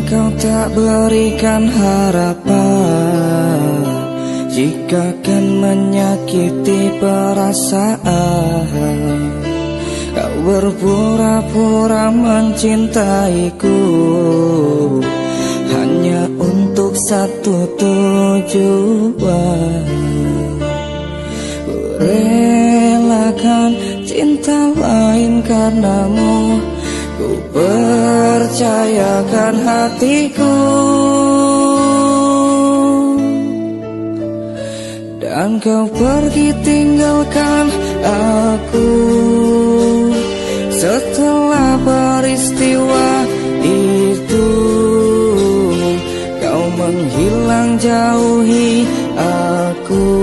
kau tak berikan harapan, jika kan menyakiti perasaan. Kau berpura-pura mencintaiku hanya untuk satu tujuan. Ku relakan cinta lain karenamu, ku percayakan hatiku. Dan kau pergi tinggalkan aku. Setelah peristiwa itu, kau menghilang jauhi